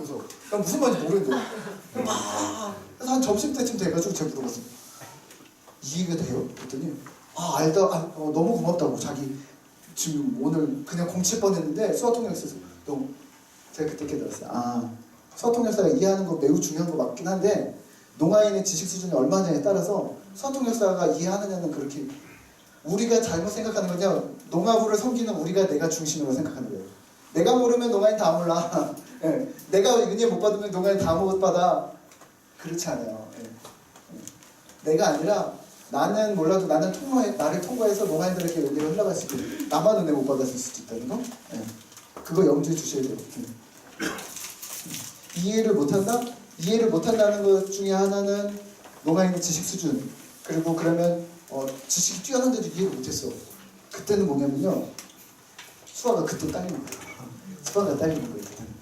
웃어. 난 무슨 말인지 모르겠는데. 그래서 한 점심때쯤 돼가지고 제가 물어봤어요. 이해가 돼요? 그랬더니 너무 고맙다고. 자기 지금 오늘 그냥 공칠 뻔했는데 수화통역사에서 너무 제가 그때 깨달았어요. 수화통역사가 이해하는 거 매우 중요한 거 맞긴 한데 농아인의 지식 수준이 얼마냐에 따라서 수화통역사가 이해하느냐는 그렇게 우리가 잘못 생각하는 거냐. 농아부를 섬기는 우리가 내가 중심으로 생각하는 거예요. 내가 모르면 농아인 다 몰라. 예. 내가 은혜 못 받으면 농아인 다 못 받아. 그렇지 않아요. 예. 내가 아니라 나는 몰라도 나를 통과해서 농아인들에게 은혜가 흘러갈 수 있고 나만 은혜 못 받았을 수도 있다는 거. 예. 그거 염두에 주셔야 돼요. 이해를 못한다? 이해를 못한다는 것 중에 하나는 농아인의 지식 수준. 그리고 그러면 지식이 뛰어난데도 이해를 못했어. 그때는 뭐냐면요. 수화가 그때 딸리는 거예요. 수화가 딸리는 거예요. 그때는.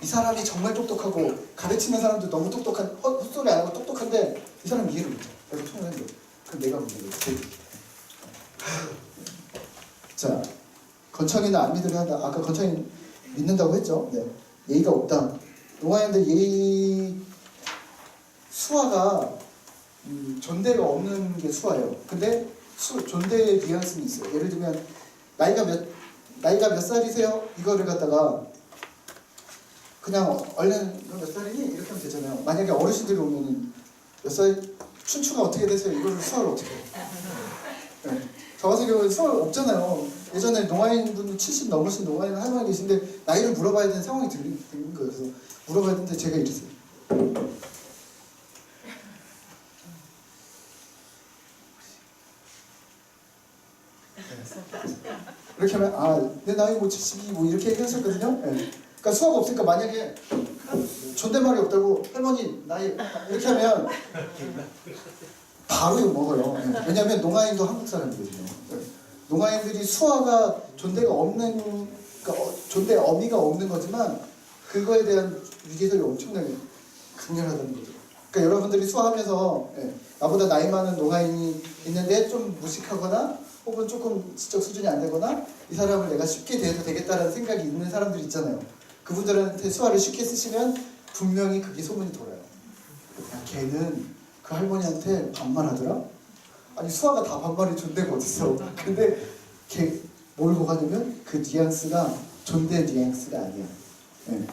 이 사람이 정말 똑똑하고 가르치는 사람도 너무 똑똑한 헛소리 안 하고 똑똑한데 이 사람 이해를 못해. 그래서 통을 해요. 그럼 내가 문제예요. 자, 건청이는 안 믿으려 한다. 아까 건청이 믿는다고 했죠. 네. 예의가 없다. 농아인들 수화가 존대가 없는 게 수화예요. 근데 존대의 뉘앙스는 있어요. 예를 들면 나이가 몇 살이세요? 이거를 갖다가 그냥 얼른 너 몇 살이니? 이렇게 하면 되잖아요. 만약에 어르신들이 오면은 몇 살? 춘추가 어떻게 되세요? 이거를 수화를 어떻게 해요? 네. 저 같은 경우는 수화 없잖아요. 예전에 농아인분이 70 넘으신 농아인 할머니 계신데 나이를 물어봐야 되는 상황이 되는 거예요. 그래서 물어봐야 되는데 제가 이랬어요. 이렇게 하면 내 나이 뭐 70이 뭐 이렇게 얘기하셨거든요. 네. 그러니까 수화가 없으니까 만약에 존댓말이 없다고 할머니 나이 이렇게 하면 바로 욕먹어요. 네. 왜냐하면 농아인도 한국 사람이거든요. 네. 농아인들이 수화가 존대가 없는 그러니까 존대 어미가 없는 거지만 그거에 대한 위계설이 엄청나게 강렬하다는 거죠. 그러니까 여러분들이 수화하면서 나보다 나이 많은 농아인이 있는데 좀 무식하거나 혹은 조금 지적 수준이 안 되거나 이 사람을 내가 쉽게 대해도 되겠다라는 생각이 있는 사람들 있잖아요. 그분들한테 수화를 쉽게 쓰시면 분명히 그게 소문이 돌아요. 야, 걔는 그 할머니한테 반말하더라? 아니 수화가 다 반말이 존대가 어딨어. 근데 걔 뭘 보가냐면 그 뉘앙스가 존대 뉘앙스가 아니야. 네.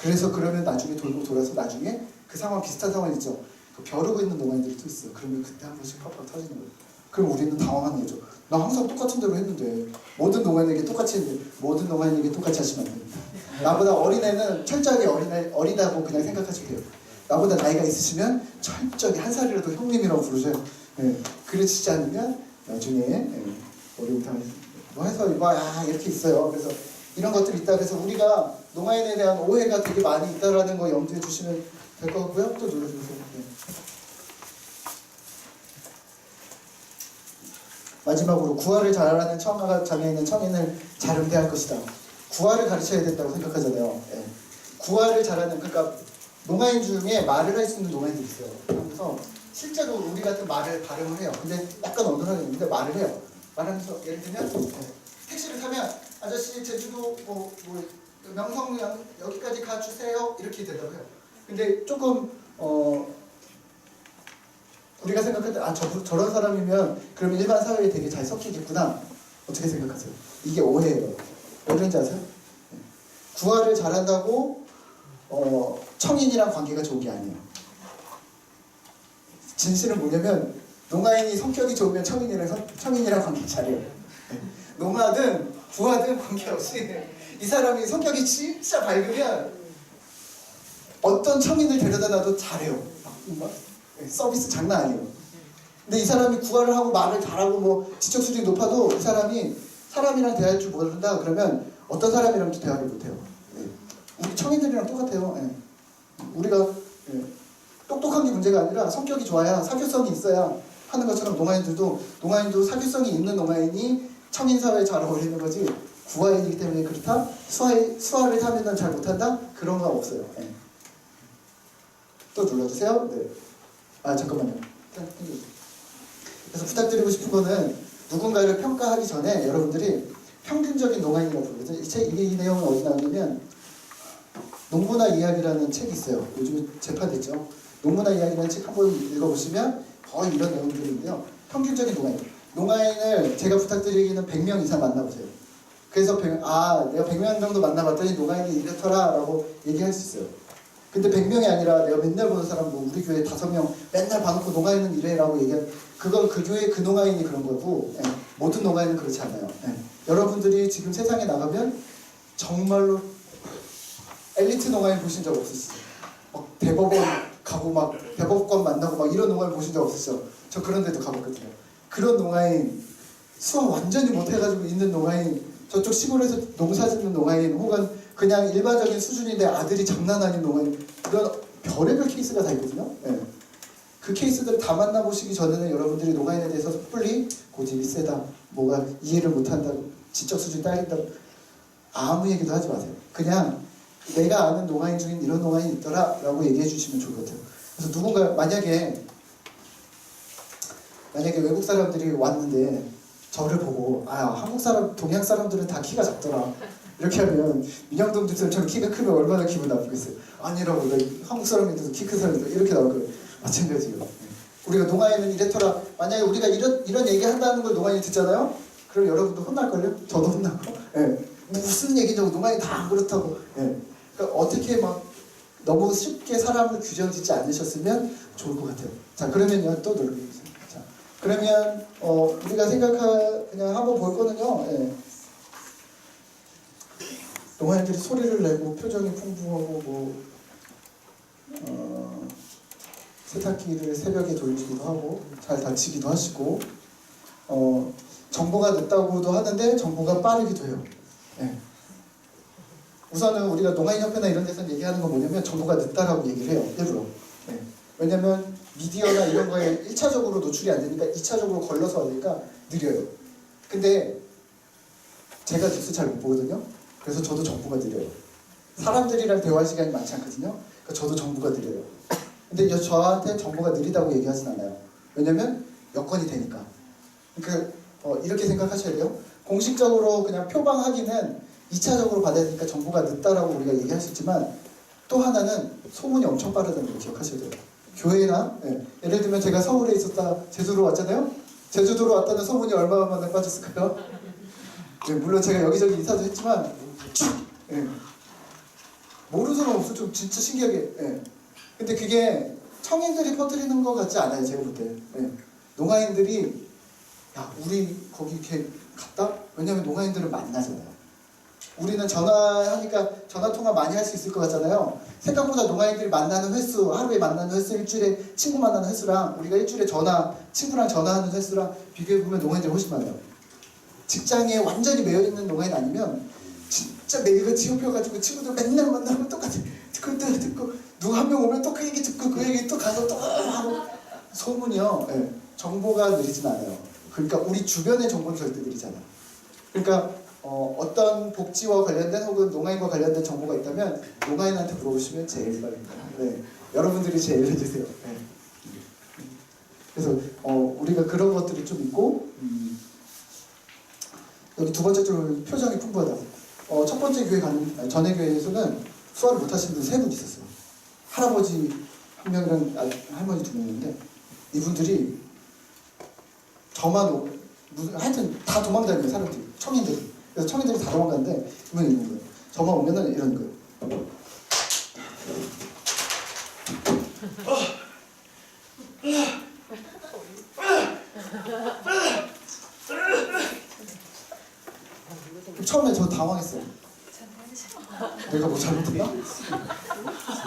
그래서 그러면 나중에 돌고 돌아서 나중에 그 상황 비슷한 상황 있죠. 그 벼르고 있는 농아인들이 또 있어요. 그러면 그때 한 번씩 팍팍 터지는 거예요. 그럼 우리는 당황하는 거죠. 나 항상 똑같은 대로 했는데 모든 농아인에게 똑같이 했는데 모든 농아인에게 똑같이 하시면 안 됩니다. 나보다 어린애는 철저하게 어리다고 그냥 생각하시면 돼요. 나보다 나이가 있으시면 철저하게 한 살이라도 형님이라고 부르셔요. 네. 그러시지 않으면 나중에 어려움 당해서 뭐 해서 이렇게 있어요. 그래서 이런 것들이 있다. 그래서 우리가 농아인에 대한 오해가 되게 많이 있다라는 거 염두에 두시면 될 것 같고요. 또 눌러주세요. 네. 마지막으로 구화를 잘하는 장애인은 청인을 잘 응대할 것이다. 구화를 가르쳐야 된다고 생각하잖아요. 네. 구화를 잘하는 그러니까 농아인 중에 말을 할 수 있는 농아인들이 있어요. 그래서 실제로 우리 같은 말을 발음을 해요. 근데 약간 어눌하게 있는데 말을 해요. 말하면서 예를 들면 택시를 타면 아저씨 제주도 명성 여기까지 가주세요 이렇게 대답해요. 근데 조금 우리가 생각할 때 저런 사람이면 그러면 일반 사회에 되게 잘 섞이겠구나. 어떻게 생각하세요? 이게 오해예요. 왜 그런지 아세요? 구화를 잘한다고 청인이랑 관계가 좋은 게 아니에요. 진실은 뭐냐면 농아인이 성격이 좋으면 청인이랑 관계 잘해요. 농아든 구아든 관계없이 이 사람이 성격이 진짜 밝으면 어떤 청인을 데려다 놔도 잘해요. 서비스 장난 아니에요. 근데 이 사람이 구화를 하고 말을 잘하고 뭐 지적 수준이 높아도 이 사람이 사람이랑 대할 줄 모른다 그러면 어떤 사람이랑도 대화를 못해요. 우리 청인들이랑 똑같아요. 우리가 똑똑한 게 문제가 아니라 성격이 좋아야 사교성이 있어야 하는 것처럼 농아인도 사교성이 있는 농아인이 청인 사회에 잘 어울리는 거지 구아인이기 때문에 그렇다? 수화를 타면 잘 못한다? 그런 거 없어요. 또 눌러주세요. 네. 잠깐만요. 그래서 부탁드리고 싶은 거는 누군가를 평가하기 전에 여러분들이 평균적인 농아인이라고 부르거든요. 이 내용은 어디 나오냐면 농부나 이야기라는 책이 있어요. 요즘에 재판됐죠. 농부나 이야기라는 책 한번 읽어보시면 거의 이런 내용들인데요. 평균적인 농아인을 제가 부탁드리기는 100명 이상 만나보세요. 그래서 내가 100명 정도 만나봤더니 농아인이 이렇더라 라고 얘기할 수 있어요. 근데 100명이 아니라 내가 맨날 보는 사람 뭐 우리 교회 5명 맨날 봐놓고 농아인은 이래라고 얘기하면 그건 그 교회 그 농아인이 그런 거고 모든 농아인은 그렇지 않아요. 여러분들이 지금 세상에 나가면 정말로 엘리트 농아인 보신 적 없으시죠? 막 대법원 가고 막 대법관 만나고 막 이런 농아인 보신 적 없으시죠? 저 그런 데도 가봤거든요. 그런 농아인 수학 완전히 못해가지고 있는 농아인 저쪽 시골에서 농사 짓는 농아인 혹은 그냥 일반적인 수준인데 아들이 장난 아닌 농아인 그런 별의별 케이스가 다 있거든요. 그 케이스들을 다 만나보시기 전에는 여러분들이 농아인에 대해서 섣불리 고집이 세다 뭐가 이해를 못한다 지적 수준이 딸린다 아무 얘기도 하지 마세요. 그냥 내가 아는 농아인 중에 이런 농아인이 있더라 라고 얘기해 주시면 좋을 것 같아요. 그래서 누군가 만약에 외국 사람들이 왔는데 저를 보고 한국 사람, 동양 사람들은 다 키가 작더라 이렇게 하면 민영동 집사람처럼 키가 크면 얼마나 기분 나쁘겠어요. 아니라고 나 한국 사람인데도 키 큰 사람인데 이렇게 나올 거예요. 마찬가지예요. 우리가 농아인은 이랬더라. 만약에 우리가 이런 얘기 한다는 걸 농아인이 듣잖아요. 그럼 여러분도 혼날걸요? 저도 혼나고. 무슨 얘기냐고 농아인 다 안 그렇다고. 그러니까 어떻게 막 너무 쉽게 사람을 규정짓지 않으셨으면 좋을 것 같아요. 자 그러면요 또 놀러주세요. 자 그러면 우리가 그냥 한번 볼 거는요. 농아인들이 소리를 내고 표정이 풍부하고 세탁기를 새벽에 돌리기도 하고 잘 다치기도 하시고 정보가 늦다고도 하는데 정보가 빠르기도 해요. 우선은 우리가 농아인협회나 이런 데서 얘기하는 건 뭐냐면 정보가 늦다라고 얘기를 해요. 일부러. 왜냐면 미디어나 이런 거에 1차적으로 노출이 안 되니까 2차적으로 걸러서 하니까 느려요. 근데 제가 뉴스 잘 못 보거든요. 그래서 저도 정보가 느려요. 사람들이랑 대화할 시간이 많지 않거든요. 그러니까 저도 정보가 느려요. 근데 저한테 정보가 느리다고 얘기하진 않아요. 왜냐면 여건이 되니까. 그러니까 이렇게 생각하셔야 돼요. 공식적으로 그냥 표방 확인은 2차적으로 받아야 되니까 정보가 늦다라고 우리가 얘기할 수 있지만 또 하나는 소문이 엄청 빠르다는 걸 기억하셔야 돼요. 교회나 예를 들면 제가 서울에 있었다 제주도로 왔잖아요. 제주도로 왔다는 소문이 얼마 만에 빠졌을까요? 물론 제가 여기저기 인사도 했지만 모르는 사람 없어. 좀 진짜 신기하게. 근데 그게 청인들이 퍼뜨리는 것 같지 않아요. 제가 볼 때. 농아인들이 야 우리 거기 이렇게 갔다? 왜냐면 농아인들을 만나잖아요. 우리는 전화하니까 전화통화 많이 할 수 있을 것 같잖아요. 생각보다 농아인들이 만나는 횟수, 하루에 만나는 횟수, 일주일에 친구 만나는 횟수랑 우리가 일주일에 친구랑 전화하는 횟수랑 비교해보면 농아인들이 훨씬 많아요. 직장에 완전히 매여있는 농아인 아니면 진짜 매일같이 협혀가지고 친구들 맨날 만나면 똑같이 듣고 누구 한 명 오면 또 그 얘기 듣고 그 얘기 또 가서 또 하고 소문이요. 정보가 느리진 않아요. 그러니까 우리 주변의 정보는 절대 느리지 않아요. 그러니까 어떤 복지와 관련된 혹은 농아인과 관련된 정보가 있다면 농아인한테 물어보시면 제일 빠릅니다. 여러분들이 제일 해주세요. 그래서 우리가 그런 것들이 좀 있고 여기 두 번째 쪽으로 표정이 풍부하다. 첫 번째 교회 전에 교회에서는 수화를 못하신 분 3분 있었어요. 할아버지 한 명이랑 할머니 2명인데 이분들이 하여튼 다 도망다녀요. 사람들이 청인들이. 그래서 청인들이 다 도망가는데 이분이 이런 거예요. 저만 오면은 이런 거예요. 처음에 저 당황했어요. 내가 뭐 잘못했나?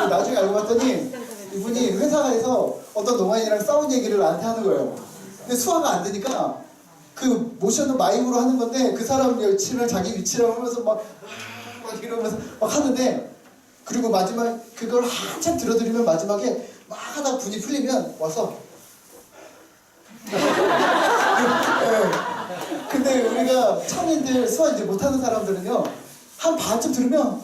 나중에 알고 봤더니 이분이 회사에서 어떤 농아인이랑 싸운 얘기를 나한테 하는 거예요. 근데 수화가 안 되니까 그 모션은 마이크로 하는 건데 그 사람 위치를 자기 위치라고 하면서 막 이러면서 막 하는데 그리고 마지막 그걸 한참 들어드리면 마지막에 막 하다 분이 풀리면 와서 근데 우리가 청인들 수화 이제 못하는 사람들은요 한 반쯤 들으면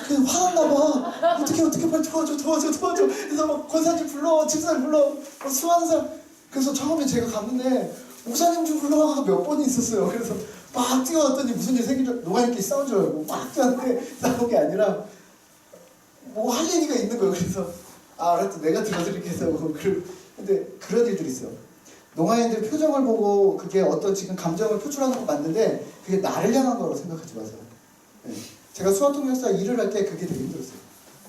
그냥 화났나 봐. 어떻게 빨리 도와줘. 그래서 막 권사님 불러, 집사님 불러, 수화하는 사람. 그래서 처음에 제가 갔는데 목사님 좀 불러와가 몇 번이 있었어요. 그래서 막 뛰어왔더니 무슨 일 생긴 줄 농아인끼리 싸운 줄 알고 막 뛰었는데 싸운 게 아니라 뭐 할 얘기가 있는 거예요. 그래서 알았어, 내가 들어드리겠어. 근데 그런 일들이 있어요. 농아인들 표정을 보고 그게 어떤 지금 감정을 표출하는 거 맞는데 그게 나를 향한 거라고 생각하지 마세요. 네. 제가 수화통역사 일을 할 때 그게 되게 힘들었어요.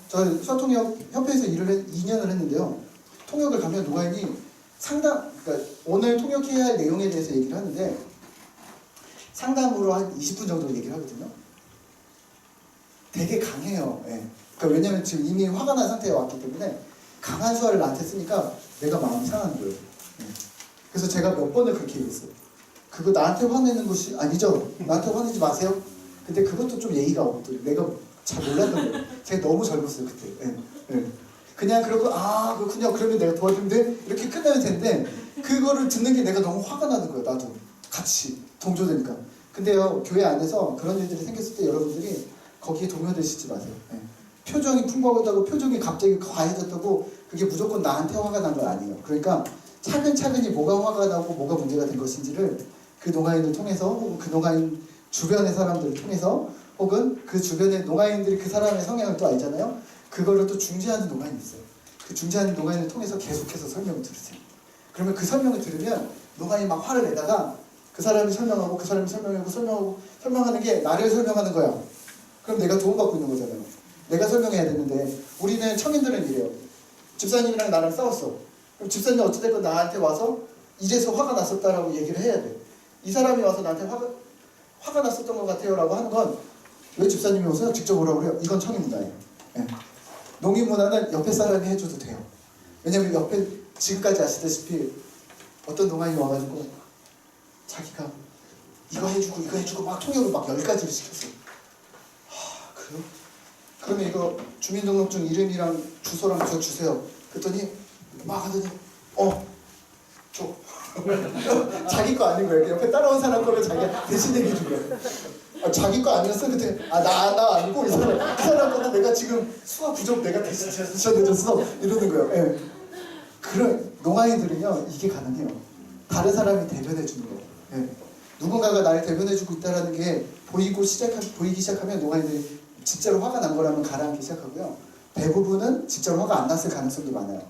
저 수화통역협회에서 2년을 했는데요. 통역을 가면 농아인이 그러니까 오늘 통역해야 할 내용에 대해서 얘기를 하는데 상담으로 한 20분 정도 얘기를 하거든요. 되게 강해요. 예. 그러니까 왜냐면 지금 이미 화가 난 상태에 왔기 때문에 강한 수화를 나한테 쓰니까 내가 마음이 상하는 거예요. 예. 그래서 제가 몇 번을 그렇게 얘기했어요. 그거 나한테 화내는 것이 아니죠. 나한테 화내지 마세요. 근데 그것도 좀 예의가 없더라고요. 내가 잘 몰랐던 거예요. 제가 너무 젊었어요 그때. 예. 예. 그냥 그러고 그렇군요. 그러면 내가 도와주면 돼? 이렇게 끝나면 되는데 그거를 듣는 게 내가 너무 화가 나는 거예요. 나도 같이 동조되니까. 근데요, 교회 안에서 그런 일들이 생겼을 때 여러분들이 거기에 동요되시지 마세요. 예. 표정이 풍부하다고 표정이 갑자기 과해졌다고 그게 무조건 나한테 화가 난 건 아니에요. 그러니까 차근차근히 뭐가 화가 나고 뭐가 문제가 된 것인지를 그 농아인을 통해서 혹은 그 농아인 주변의 사람들을 통해서 혹은 그 주변의 농아인들이 그 사람의 성향을 또 알잖아요. 그거를 또 중재하는 농아인이 있어요. 그 중재하는 농아인을 통해서 계속해서 설명을 들으세요. 그러면 그 설명을 들으면 농아인이 막 화를 내다가 그 사람이 설명하고 그 사람이 설명하고 설명하는 게 나를 설명하는 거야. 그럼 내가 도움받고 있는 거잖아요. 내가 설명해야 되는데 우리는 청인들은 이래요. 집사님이랑 나랑 싸웠어. 그럼 집사님이 어찌됐건 나한테 와서 이래서 화가 났었다라고 얘기를 해야 돼. 이 사람이 와서 나한테 화가 났었던 것 같아요 라고 하는 건 왜 집사님이 오세요? 직접 오라고 그래요? 이건 청인문화예요. 예. 농인문화는 옆에 사람이 해줘도 돼요. 왜냐면 옆에 지금까지 아시다시피 어떤 농아인이 와가지고 자기가 이거 해주고 막 통역을 막 10가지를 시켰어요. 그래요? 그러면 이거 주민등록증 이름이랑 주소랑 저 주세요. 그랬더니 막 하더니 줘. 자기 거 아닌 거예요. 옆에 따라온 사람 거를 자기가 대신 얘기해준 거예요. 자기 거 아니었어? 그때 나 아니고 이 사람 거는 내가 지금 수화 부족 내가 대신 전해줬어 이러는 거예요. 예. 그런 농아이들은요 이게 가능해요. 다른 사람이 대변해 주는 거예요. 예. 누군가가 나를 대변해 주고 있다는 게 보이기 시작하면 농아이들이 진짜로 화가 난 거라면 가라앉기 시작하고요. 대부분은 진짜로 화가 안 났을 가능성도 많아요.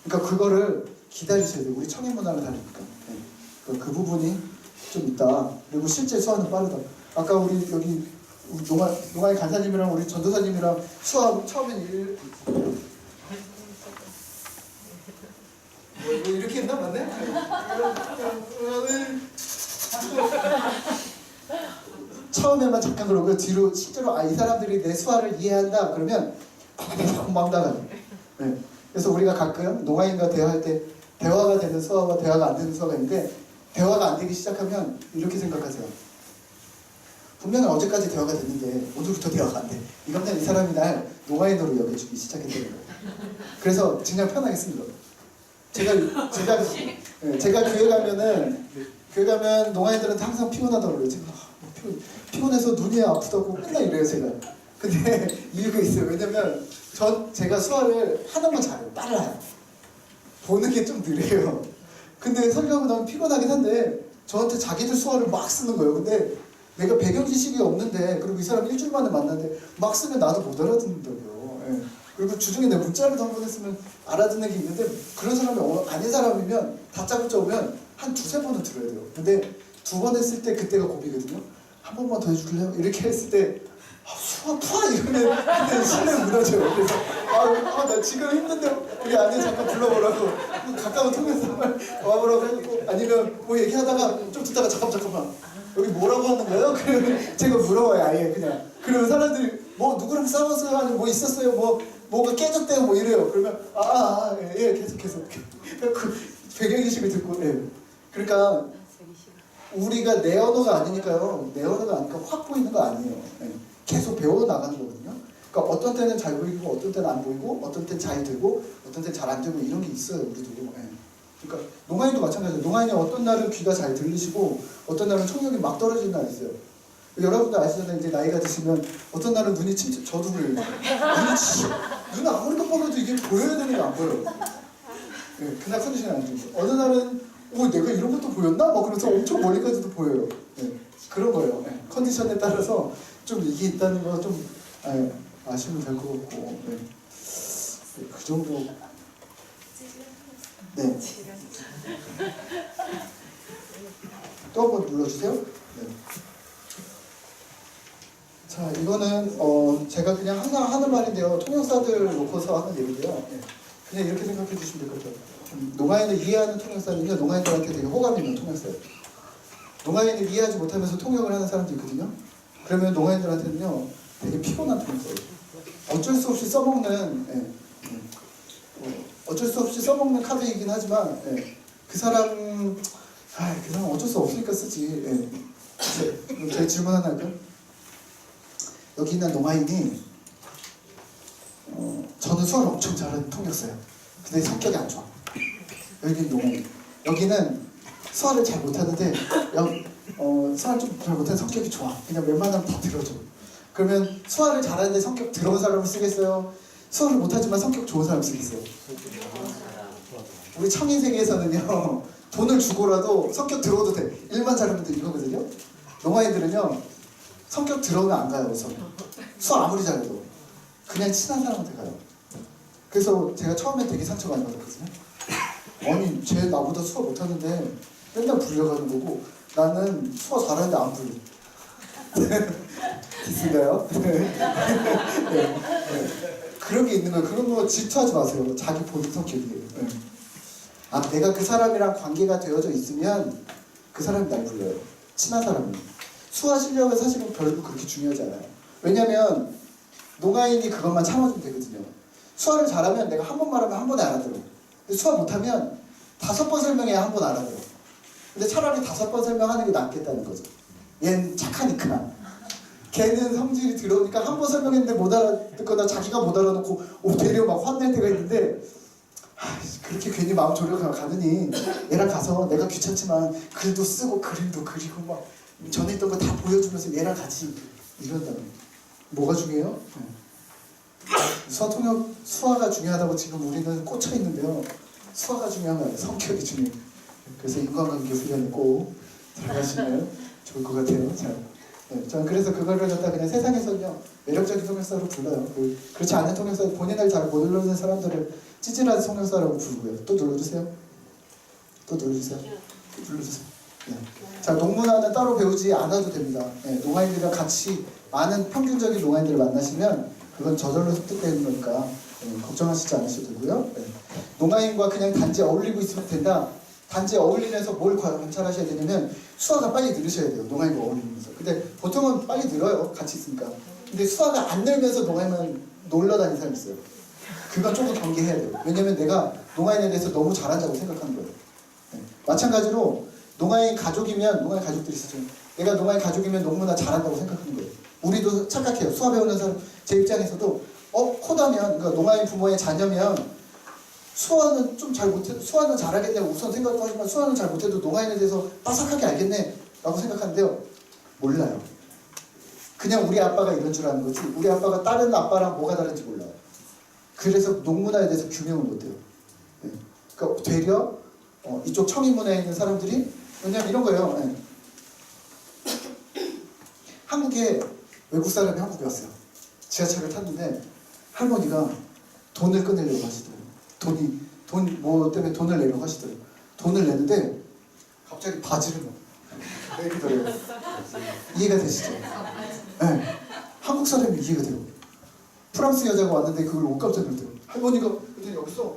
그러니까 그거를 기다리셔야 돼요. 우리 청인 문화가 다르니까. 네. 그 부분이 좀 있다. 그리고 실제 수화는 빠르다. 아까 우리 여기 농아인 간사님이랑 우리 전도사님이랑 수화 처음엔 뭐 이렇게 했나? 맞네? 처음에만 잠깐 그러고 뒤로 실제로 이 사람들이 내 수화를 이해한다 그러면 막 나가요. 네. 그래서 우리가 가끔 농아인과 대화할 때 대화가 되는 수화와 대화가 안 되는 수화가 있는데 대화가 안 되기 시작하면 이렇게 생각하세요. 분명히 어제까지 대화가 됐는데 오늘부터 대화가 안 돼. 이거는 이 사람이 날 농아인으로 여겨주기 시작했다는 거예요. 그래서 그냥 편하게 쓰는 거예요. 제가 교회 가면 농아인들한테 항상 피곤하다고 그래요. 제가 피곤해서 눈이 아프다고 맨날 이래요 제가. 근데 이유가 있어요. 왜냐면 제가 수화를 하는 건 잘해요. 빨라요. 보는 게 좀 느려요. 근데 설교하고 나면 피곤하긴 한데 저한테 자기들 수화를 막 쓰는 거예요. 근데 내가 배경 지식이 없는데 그리고 이 사람 일주일 만에 만났는데 막 쓰면 나도 못 알아듣는다고요. 예. 그리고 주중에 내가 문자를 한 번 했으면 알아듣는 게 있는데 그런 사람이 아닌 사람이면 다짜고짜 오면 한 2-3번은 들어야 돼요. 근데 2번 했을 때 그때가 고비거든요. 한 번만 더 해줄래요? 이렇게 했을 때 수화 푸아 이러면 신뢰 무너져요. 그래서 나 지금 힘든데 우리 아내 잠깐 불러보라고 가까운 통해서 와보라고 해놓고 아니면 뭐 얘기하다가 좀 듣다가 잠깐만 여기 뭐라고 하는 거예요? 그러면 제가 물어봐요 아예 그냥. 그러면 사람들이 뭐 누구랑 싸웠어요? 아니면 뭐 있었어요? 뭐가 깨졌대요? 뭐 이래요. 그러면 예 계속 그 배경지식을 듣고 예. 그러니까 우리가 내 언어가 아니니까요. 내 언어가 아니니까 확 보이는 거 아니에요. 예. 계속 배워나가는 거거든요. 그러니까 어떤 때는 잘 보이고 어떤 때는 안 보이고 어떤 때는 잘 되고 어떤 때는 잘 안 되고 이런 게 있어요. 우리도. 예. 그러니까 농아인도 마찬가지예요. 농아인이 어떤 날은 귀가 잘 들리시고 어떤 날은 청력이 막 떨어지는 날이 있어요. 여러분도 아시잖아요. 이제 나이가 드시면 어떤 날은 눈이 저도 그래요. 눈 아무리 깜빡해도 이게 보여야 되는 게 안 보여요. 예, 그날 컨디션이 안 좋고 어느 날은 내가 이런 것도 보였나? 막 그러면서 엄청 멀리까지도 보여요. 예, 그런 거예요. 예, 컨디션에 따라서 좀 이게 있다는 거 좀 아시면 될 것 같고, 네. 그 정도. 네. 또 한 번 눌러주세요. 네. 자, 이거는 제가 그냥 항상 하는 말인데요. 통역사들 놓고서 하는 얘기인데요. 네. 그냥 이렇게 생각해 주시면 될 것 같아요. 농아인을 이해하는 통역사는요, 농아인들한테 되게 호감 있는 통역사예요. 농아인을 이해하지 못하면서 통역을 하는 사람도 있거든요. 그러면 농아인들한테는요, 되게 피곤한 통역사예요. 어쩔 수 없이 써먹는, 어쩔 수 없이 써먹는 카드이긴 하지만, 그 사람 어쩔 수 없으니까 쓰지. 제 질문 하나 할까요? 여기 있는 농아인이, 저는 수학을 엄청 잘하는 통역사예요. 근데 성격이 안 좋아. 여기는 농아인. 여기는 수학을 잘 못하는데, 수학을 좀 잘 못하는 성격이 좋아. 그냥 웬만하면 다 들어줘. 그러면 수학을 잘하는데 성격 더러운 사람을 쓰겠어요? 수학을 못하지만 성격 좋은 사람을 쓰겠어요? 우리 청인 세계에서는요, 돈을 주고라도 성격 들어오도 돼. 일반 사람들 이거거든요. 농아인들은요, 성격 들어오면 안 가요. 우선 수학 아무리 잘해도 그냥 친한 사람한테 가요. 그래서 제가 처음에 되게 상처 많이 받았거든요. 아니, 쟤 나보다 수학 못하는데 맨날 불려가는 거고 나는 수학 잘하는데 안 불려. 있을까요? 네. 그런 게 있는 거예요. 그런 거 질투하지 마세요. 자기 본인 성격이에요. 네. 내가 그 사람이랑 관계가 되어져 있으면 그 사람이 날 불러요. 친한 사람이. 수학 실력은 사실은 별로 그렇게 중요하지 않아요. 왜냐면 농아인이 그것만 참아주면 되거든요. 수학을 잘하면 내가 한 번 말하면 한 번에 알아들어. 근데 수학 못하면 5번 설명해야 한 번 알아들어. 근데 차라리 5번 설명하는 게 낫겠다는 거죠. 얘는 착하니까. 걔는 성질이 들어오니까 한 번 설명했는데 못 알아듣거나 자기가 못 알아놓고 되려 막 화낼 때가 있는데, 그렇게 괜히 마음 졸여가 가느니 얘랑 가서 내가 귀찮지만 글도 쓰고 그림도 그리고 막 전에 있던 거 다 보여주면서 얘랑 같이 이런다는. 뭐가 중요해요? 수화가 중요하다고 지금 우리는 꽂혀 있는데요. 수화가 중요한 거 아니에요. 성격이 중요해요. 그래서 인간관계 훈련을 꼭 잘 하시면 좋을 것 같아요. 저는 그래서 그거를 갖다 그냥 세상에서는요, 매력적인 통역사로 불러요. 그렇지 않은 통역사, 본인을 잘 못 누르는 사람들을 찌질한 통역사라고 부르고요. 또 눌러주세요. 또 눌러주세요. 또 눌러주세요. 네. 자, 농문화는 따로 배우지 않아도 됩니다. 농아인들이랑 같이 많은 평균적인 농아인들을 만나시면 그건 저절로 습득되는 거니까 걱정하시지 않으셔도 되고요. 농아인과 그냥 단지 어울리고 있으면 된다. 단지 어울리면서 뭘 관찰하셔야 되냐면 수화가 빨리 늘으셔야 돼요. 농아인과 어울리면서. 근데 보통은 빨리 늘어요. 같이 있으니까. 근데 수화가 안 늘면서 농아인만 놀러 다니는 사람이 있어요. 그건 조금 경계해야 돼요. 왜냐면 내가 농아인에 대해서 너무 잘한다고 생각하는 거예요. 마찬가지로 농아인 가족이면, 농아인 가족들이 있었죠. 내가 농아인 가족이면 농문화 잘한다고 생각하는 거예요. 우리도 착각해요. 수화 배우는 사람, 제 입장에서도 코다면, 그러니까 농아인 부모의 자녀면 수화는 좀 잘 못해도, 수화는 잘하겠네 우선 생각도 하지만 수화는 잘 못해도 농아인에 대해서 빠삭하게 알겠네 라고 생각하는데요. 몰라요. 그냥 우리 아빠가 이런 줄 아는 거지 우리 아빠가 다른 아빠랑 뭐가 다른지 몰라요. 그래서 농문화에 대해서 규명을 못해요. 그러니까 되려 이쪽 청인문화에 있는 사람들이, 왜냐면 이런 거예요. 한국에 외국 사람이 한국에 왔어요. 지하철을 탔는데 할머니가 돈을 꺼내려고 하시더라고요. 돈 뭐 때문에 돈을 내려고 하시더라고요. 돈을 내는데 갑자기 바지를 막 내리더래요. 이해가 되시죠? 네. 한국 사람이 이해가 돼요. 프랑스 여자가 왔는데 그걸 못 깜짝 놀더라고요. 할머니가 그때 여기서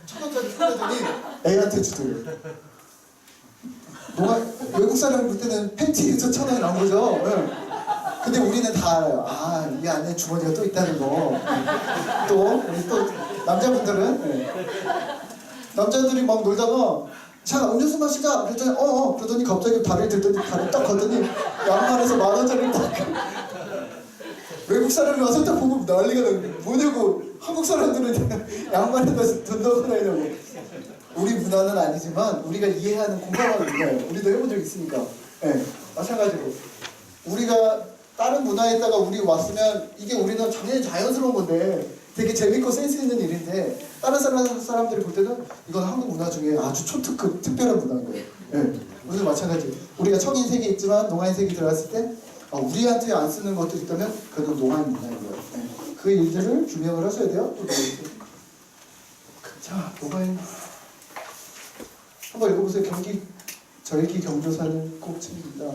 1,000원짜리 꺼내더니 애한테 주더래요. 외국 사람이 볼 때는 팬티에서 1,000원이 나온 거죠. 네. 근데 우리는 다 알아요. 이 안에 주머니가 또 있다는 거. 우리 또 남자분들은 남자들이 막 놀다가 자 음료수 마시자 그랬더니 그러더니 갑자기 다리를 들더니 다리 딱 걷더니 양말에서 10,000원짜리를 딱 외국 사람이 와서 딱 보고 난리가 나고 뭐냐고. 한국 사람들은 양말에다 돈 넣고 다니냐고. 우리 문화는 아니지만 우리가 이해하는 공감하는 문화예요. 우리도 해본 적 있으니까. 마찬가지로 우리가 다른 문화에다가 우리 왔으면 이게 우리는 당연히 자연스러운 건데 되게 재밌고 센스 있는 일인데 다른 사람들이 볼 때는 이건 한국 문화 중에 아주 초특급 특별한 문화인 거예요. 우리도 마찬가지. 우리가 청인 색이 있지만 농아인 색이 들어갔을 때 우리한테 안 쓰는 것들이 있다면 그래도 농아인 문화인 거예요. 그 일들을 규명을 하셔야 돼요. 자, 노가인 한번 읽어보세요. 절기 경조사는 꼭 챙긴다. 네.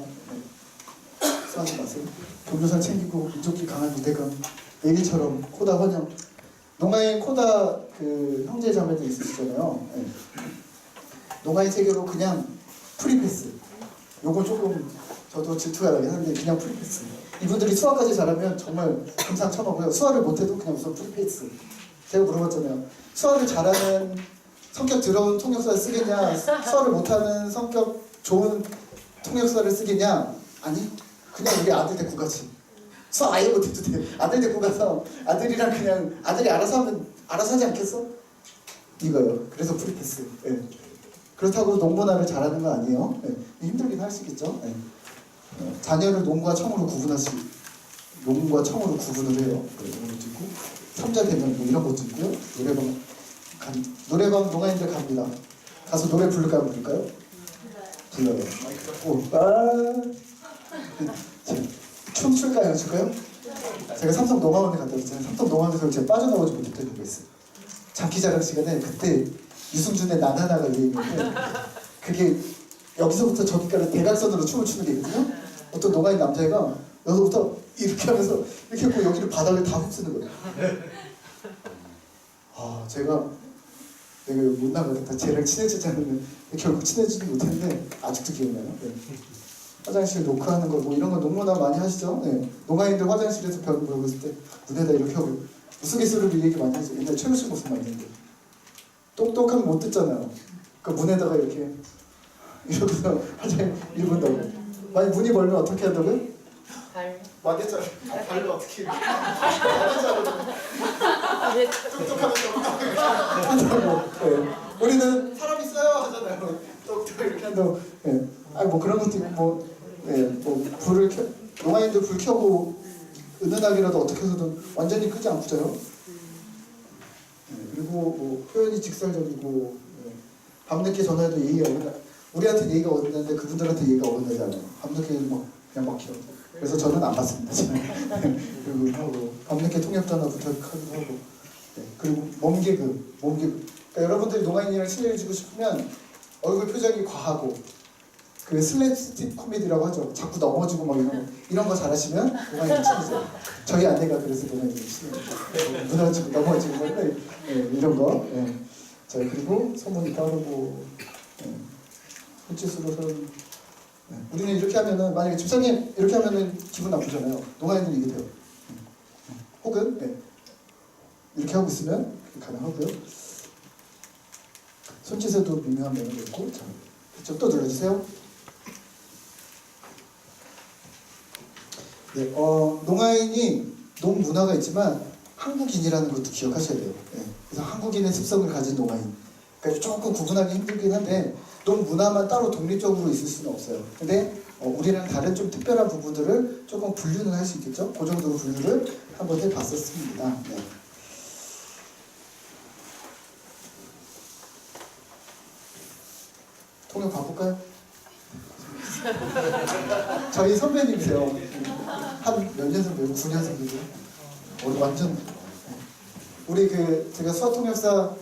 싸우지 마세요. 경조사 챙기고 민족기 강한 무대감 내리처럼 코다 환영. 농아인 코다 그 형제 자매들 있으시잖아요. 네. 농아인 세계로 그냥 프리패스. 요거 조금 저도 질투가 나긴 한데 그냥 프리패스. 이분들이 수화까지 잘하면 정말 금상첨화고요. 수화를 못해도 그냥 우선 프리패스. 제가 물어봤잖아요. 수화를 잘하는 성격 더러운 통역사를 쓰겠냐, 수화를 못하는 성격 좋은 통역사를 쓰겠냐? 아니, 그냥 우리 아들 데리고 가지. 수화 아예 못해도 돼. 아들 데리고 가서 아들이랑 그냥 아들이 알아서 하면 알아서 하지 않겠어? 이거요. 그래서 프리패스. 네. 그렇다고 농문화를 잘하는 거 아니에요. 네. 힘들긴 할 수 있겠죠. 네. 자녀를 농과 청으로 구분을 해요. 이런 것도 있고, 삼자 대면 뭐 이런 것도 있고요. 노래방 농아인들 갑니다. 가서 노래 부를까요? 부를까요? 불러요. 오, 춤출까요? 출까요? 제가 삼성 농아원에 갔다 왔잖아요. 삼성 농아원에서 제가 빠져나오지 못했던 이유가 있어요. 장기자랑 시간에 그때 유승준의 나나나가 유행인데 그게 여기서부터 저기까지 대각선으로 춤을 추는 게 있거든요. 어떤 농아인 남자애가 여기서부터 이렇게 하면서 이렇게 했고 여기를 바닥을 다 휩쓰는 거예요. 아, 제가 내가 못 나가겠다. 쟤랑 친해지지 않으면 결국 친해지지 못했는데 아직도 기억나요. 네. 화장실 노크하는 거 뭐 이런 거 농문화 많이 하시죠? 네. 농아인들 화장실에서 벽을 보고 있을 때 문에다 이렇게 하고 우스갯소리로 얘기 많이 하죠. 옛날 최우식 모습 많이 했는데 똑똑하면 못 듣잖아요. 그 문에다가 이렇게 이러고서 화장실 입은다고. 만약 문이 벌면 어떻게 한다고요? 맞겠죠. 발로 어떻게 이렇게 똑똑하면 한다고. 네. 우리는 사람 있어요 하잖아요. 똑똑 이렇게 한다고. 네. 아니 뭐 그런 것도 있고 뭐 불을 농아인들 불 켜고 은은하게라도 어떻게 해서든 완전히 끄지 않고요. 그리고 뭐 표현이 직설적이고 밤늦게 전화해도 예의가 어긋나. 우리한테 예의가 어긋나는데 그분들한테 예의가 어긋나지 않아요. 밤늦게 뭐 그냥 막혀. 그래서 저는 안 받습니다. 그리고 하고 밤늦게 통역 전화부터 하고 그리고 몸개그. 그러니까 여러분들이 농아인이랑 친해지고 싶으면 얼굴 표정이 과하고 그 슬랩스틱 코미디라고 하죠. 자꾸 넘어지고 막 이런 거 잘하시면 농아인이랑 친해져요. 저희 아내가 그래서 농아인이랑 친해져요. 무너지고 넘어지고 막 이런 거. 자 그리고 소문이 따르고 손짓으로 서는. 우리는 이렇게 하면은 만약에 집사님 이렇게 하면은 기분 나쁘잖아요. 농아인들 이게 돼요. 혹은 이렇게 하고 있으면 가능하고요. 손짓에도 미묘한 면이 있고, 자, 그쪽 또 눌러주세요. 네, 농아인이 농문화가 있지만 한국인이라는 것도 기억하셔야 돼요. 그래서 한국인의 습성을 가진 농아인. 그러니까 조금 구분하기 힘들긴 한데 농문화만 따로 독립적으로 있을 수는 없어요. 근데 우리는 다른 좀 특별한 부분들을 조금 분류는 할 수 있겠죠? 그 정도로 분류를 한번 해봤었습니다. 네. 통역 바꿀까요? 저희 선배님이세요. 한 몇 년 선배요? 9년 선배죠? 완전 우리 제가 수화통역사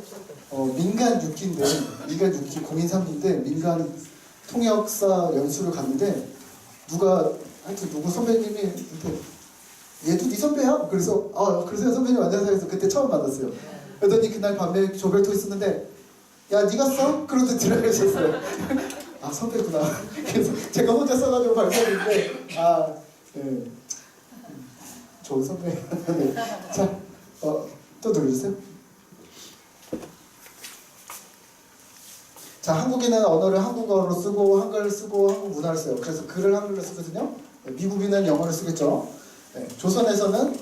민간 6기인데 민간 6기 공인 3기인데 민간 통역사 연수를 갔는데 누구 선배님이 이렇게 얘도 네 선배야? 그래서 그러세요 선배님 안녕하세요. 그때 처음 만났어요. 그러더니 그날 밤에 조별토 있었는데 야 네가 써? 그러더니 들어가셨어요. 아 선배구나. 그래서 제가 혼자 써가지고 발표했는데 네. 좋은 선배. 네. 자 또 들려주세요. 자, 한국인은 언어를 한국어로 쓰고 한글을 쓰고 한국 문화를 써요. 그래서 글을 한글로 쓰거든요. 미국인은 영어를 쓰겠죠. 네, 조선에서는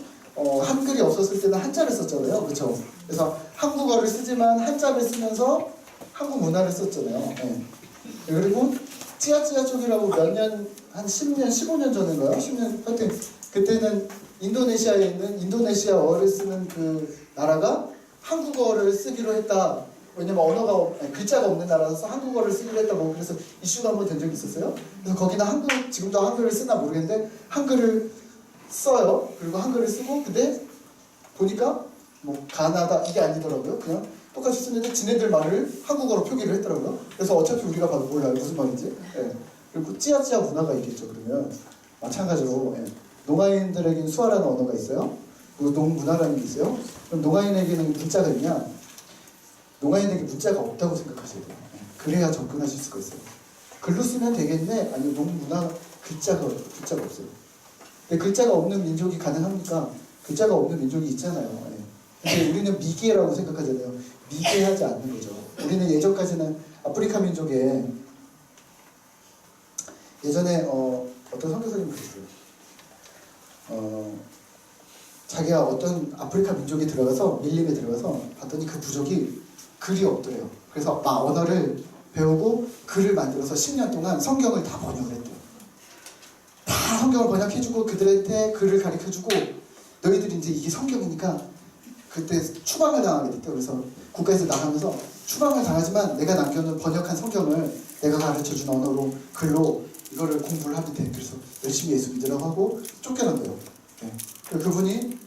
한글이 없었을 때는 한자를 썼잖아요. 그렇죠? 그래서 한국어를 쓰지만 한자를 쓰면서 한국 문화를 썼잖아요. 네. 그리고 찌아찌아 쪽이라고 몇 년, 한 10년, 15년 전인가요? 10년, 하여튼 그때는 인도네시아에 있는 인도네시아어를 쓰는 그 나라가 한국어를 쓰기로 했다. 왜냐면 글자가 없는 나라라서 한국어를 쓰기로 했다고 그래서 이슈가 한번 된 적이 있었어요. 그래서 거기는 지금도 한글을 쓰나 모르겠는데 한글을 써요. 그리고 한글을 쓰고 근데 보니까 뭐 가나다 이게 아니더라고요. 그냥 똑같이 쓰는데 지네들 말을 한국어로 표기를 했더라고요. 그래서 어차피 우리가 봐도 몰라요 무슨 말인지. 예. 그리고 찌아찌아 문화가 있겠죠. 그러면 마찬가지로 농아인들에게는 수아라는 언어가 있어요. 그리고 농문화라는 게 있어요. 그럼 농아인에게는 문자가 있냐? 농아인에게 문자가 없다고 생각하셔야 돼요. 그래야 접근하실 수가 있어요. 글로 쓰면 되겠네? 아니면 농문화 글자가 없어요. 근데 글자가 없는 민족이 가능합니까? 글자가 없는 민족이 있잖아요. 근데 우리는 미개라고 생각하잖아요. 미개하지 않는 거죠. 우리는 예전까지는 아프리카 민족에 예전에 어떤 선교사님이 그랬어요. 자기가 어떤 아프리카 민족에 들어가서 밀림에 들어가서 봤더니 그 부족이 글이 없더래요. 그래서 언어를 배우고 글을 만들어서 10년 동안 성경을 다 번역을 했대요. 다 성경을 번역해주고 그들한테 글을 가르쳐주고 너희들이 이제 이게 성경이니까 그때 추방을 당하게 됐대요. 그래서 국가에서 나가면서 추방을 당하지만 내가 남겨놓은 번역한 성경을 내가 가르쳐준 언어로 글로 이거를 공부를 하면 돼. 그래서 열심히 예수 믿으라고 하고 쫓겨난 거예요. 네. 그분이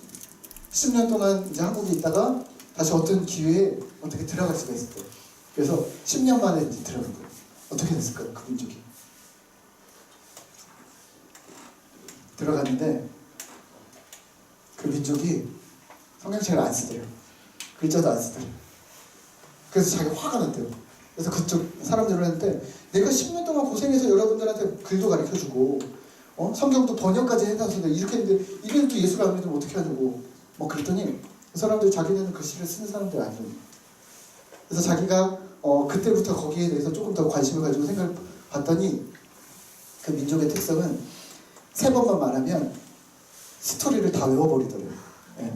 10년 동안 이제 한국에 있다가 다시 어떤 기회에 어떻게 들어갈 수가 있었대요. 그래서 10년 만에 이제 들어간 거예요. 어떻게 됐을까요? 그 민족이 들어갔는데 그 민족이 성경책을 안 쓰더래요. 글자도 안 쓰더래요. 그래서 자기가 화가 났대요. 그래서 그쪽 사람들을 했는데 내가 10년 동안 고생해서 여러분들한테 글도 가르쳐주고 성경도 번역까지 해놔서 이렇게 했는데 이래도 예수를 안 믿으면 어떻게 하냐고 뭐 그랬더니 그 사람들 자기네는 글씨를 쓰는 사람들이 아니에요. 그래서 자기가 그때부터 거기에 대해서 조금 더 관심을 가지고 생각을 봤더니 그 민족의 특성은 3번만 말하면 스토리를 다 외워버리더래요. 예.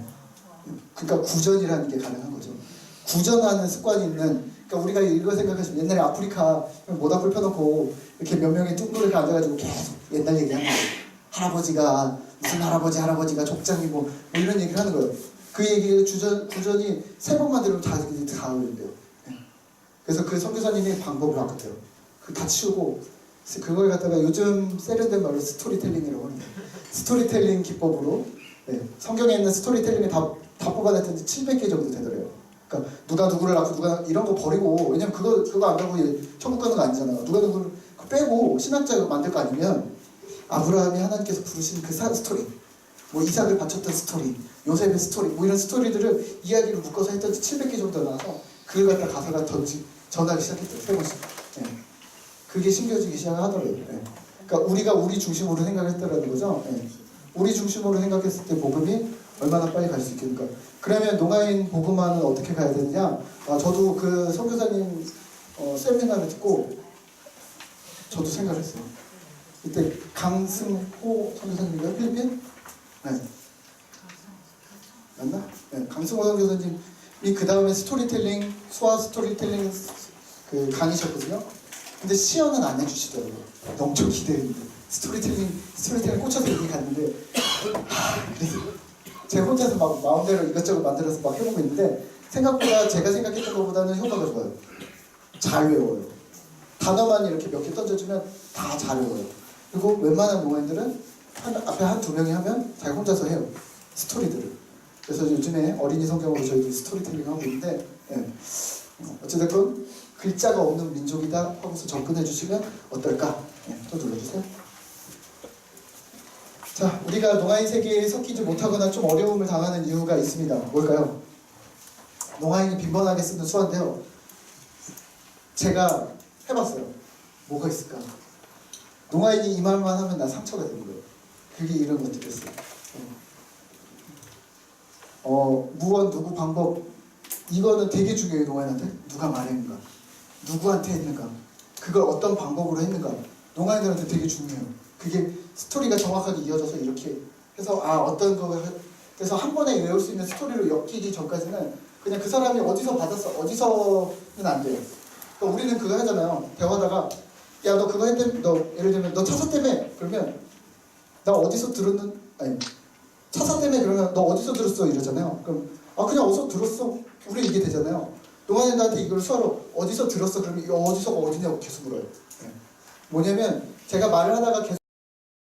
그러니까 구전이라는 게 가능한 거죠. 구전하는 습관이 있는, 그러니까 우리가 이거 생각하시면 옛날에 아프리카 모닥불 펴놓고 이렇게 몇 명이 뚱그렇게 앉아가지고 계속 옛날 얘기하는 거예요. 할아버지가 무슨 할아버지가 족장이고 뭐 이런 얘기를 하는 거예요. 그 얘기를 구전이 3번만 들으면 다 외운대요. 예. 그래서 그 선교사님이 방법을 바꿨대요. 다 치우고 그걸 갖다가 요즘 세련된 말로 스토리텔링이라고 하는데 스토리텔링 기법으로 성경에 있는 스토리텔링을 다 뽑아냈더니 700개 정도 되더래요. 그러니까 누가 누구를 낳고 누가 이런 거 버리고, 왜냐면 그거 안 하고 천국 가는 거 아니잖아요. 누가 누구를 빼고 신학자가 만들 거 아니면 아브라함이 하나님께서 부르신 그 스토리, 뭐 이삭을 바쳤던 스토리, 요셉의 스토리, 뭐 이런 스토리들을 이야기를 묶어서 했더니 700개 정도 나와서 그걸 갖다 가사가 전하기 시작했대요. 3번씩. 그게 신겨지기 시작하더라고요. 그러니까 우리가 우리 중심으로 생각했다라는 거죠. 우리 중심으로 생각했을 때 복음이 얼마나 빨리 갈 수 있겠는가. 그러면 농아인 복음화는 어떻게 가야 되느냐. 저도 그 선교사님 세미나를 듣고 저도 생각을 했어요. 이때 강승호 선교사님인가요? 필리핀? 네. 맞나? 네. 강승호 선교사님이 그 다음에 스토리텔링, 수화 스토리텔링 그 강의셨거든요. 근데 시연은 안 해주시더라고요. 엄청 기대했는데 스토리텔링 꽂혀서 여기 갔는데 그래서 제가 혼자서 막 마음대로 이것저것 만들어서 막 해보고 있는데 생각보다 제가 생각했던 것보다는 효과가 좋아요. 잘 외워요. 단어만 이렇게 몇 개 던져주면 다 잘 외워요. 그리고 웬만한 농아인들은 앞에 1-2명이 하면 자기 혼자서 해요. 스토리들을. 그래서 요즘에 어린이 성경으로 저희들이 스토리텔링 하고 있는데 어찌됐건 글자가 없는 민족이다 하고서 접근해 주시면 어떨까? 또 눌러주세요. 자, 우리가 농아인 세계에 섞이지 못하거나 좀 어려움을 당하는 이유가 있습니다. 뭘까요? 농아인이 빈번하게 쓰는 수화인데요. 제가 해봤어요. 뭐가 있을까? 농아인이 이 말만 하면 나 상처가 되는 거예요. 그게 이런 것들이었어요. 무언, 누구, 방법. 이거는 되게 중요해요. 농아인한테. 누가 말했는가? 누구한테 했는가? 그걸 어떤 방법으로 했는가? 농아인들한테 되게 중요해요. 그게 스토리가 정확하게 이어져서 이렇게 해서 어떤 거 그래서 한 번에 외울 수 있는 스토리로 엮이기 전까지는 그냥 그 사람이 어디서 받았어, 어디서는 안 돼요. 그러니까 우리는 그거 하잖아요. 대화하다가 야 너 그거 했다며, 너 예를 들면 너 차사 때문에 그러면 나 어디서 들었는 아니 차사 때문에 그러면 너 어디서 들었어 이러잖아요. 그럼 그냥 어디서 들었어. 우리 이게 되잖아요. 농아인들한테 이걸 서로 어디서 들었어 그러면 이 어디서가 어디냐고 계속 물어요. 뭐냐면 제가 말을 하다가 계속